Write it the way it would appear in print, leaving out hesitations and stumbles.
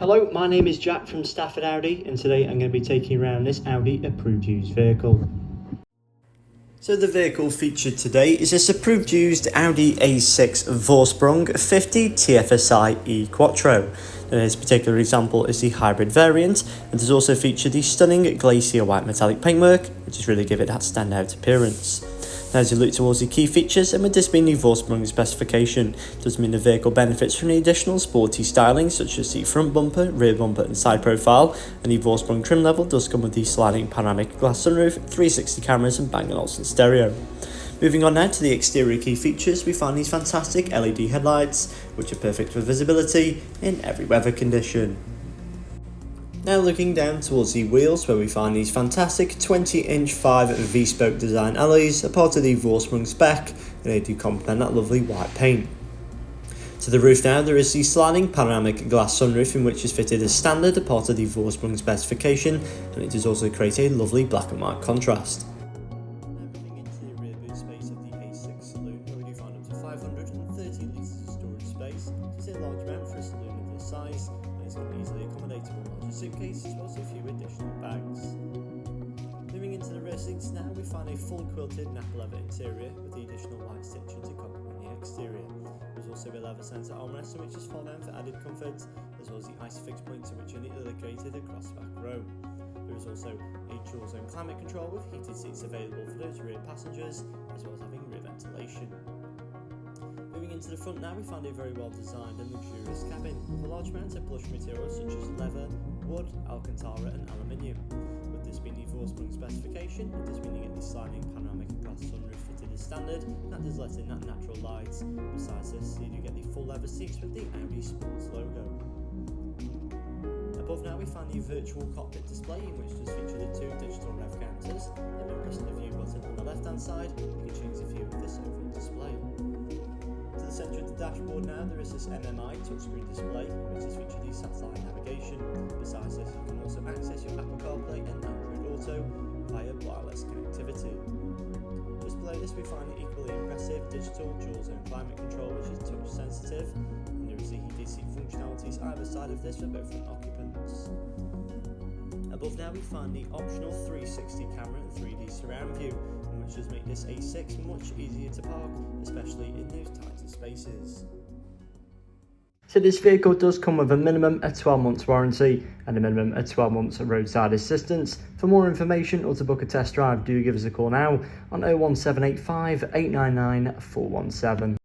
Hello, my name is Jack from Stafford Audi, and today I'm going to be taking around this Audi approved used vehicle. So the vehicle featured today is this approved used Audi A6 Vorsprung 50 TFSI E Quattro. Now, this particular example is the hybrid variant, and does also feature the stunning Glacier White metallic paintwork, which is really give it that standout appearance. Now, as you look towards the key features, and with this being the Vorsprung specification, does mean the vehicle benefits from the additional sporty styling such as the front bumper, rear bumper and side profile, and the Vorsprung trim level does come with the sliding panoramic glass sunroof, 360 cameras and Bang & Olufsen stereo. Moving on now to the exterior key features, we find these fantastic LED headlights, which are perfect for visibility in every weather condition. Now looking down towards the wheels, where we find these fantastic 20-inch 5 V-spoke design alloys, a part of the Vorsprung spec, and they do complement that lovely white paint. To the roof now, there is the sliding panoramic glass sunroof, in which is fitted as standard, a part of the Vorsprung specification, and it does also create a lovely black and white contrast. Moving into the rear boot space of the A6 saloon, where we do find up to 530 litres of storage space. It's a large amount for a saloon of this size, and it's going to be easily accommodatable larger suitcase, as well as a few additional bags. Moving into the rear seats now, we find a full quilted napa leather interior with the additional white stitching to complement the exterior. There's also a leather centre armrest, which is fold down for added comfort, as well as the Isofix points, which are neatly located across the back row. There is also a dual zone climate control with heated seats available for those rear passengers, as well as having rear ventilation. Moving into the front now, we find a very well designed and luxurious cabin with a large amount of plush materials such as leather, wood, alcantara and aluminium. With this being the Vorsprung specification, it does mean you get the sliding panoramic glass sunroof fitted as standard, and that does let in that natural light. Besides this, you do get the full leather seats with the Audi Sports logo. Above now we find the virtual cockpit display, in which does feature the 2 digital rev counters, and by pressing the view button on the left hand side, you can change the view of this overall display. To the centre of the dashboard now, there is this MMI touchscreen display, which is featured the satellite navigation. Besides this, you can also access your Apple CarPlay and Android Auto via wireless connectivity. Just below this we find the equally impressive digital dual zone climate control, which is touch sensitive, and there is the heated seat functionalities either side of this for both front occupants. Above now we find the optional 360 camera and 3D surround view, which does make this A6 much easier to park, especially in those tighter spaces. So this vehicle does come with a minimum of 12 months warranty and a minimum of 12 months of roadside assistance. For more information or to book a test drive, do give us a call now on 01785 899 417.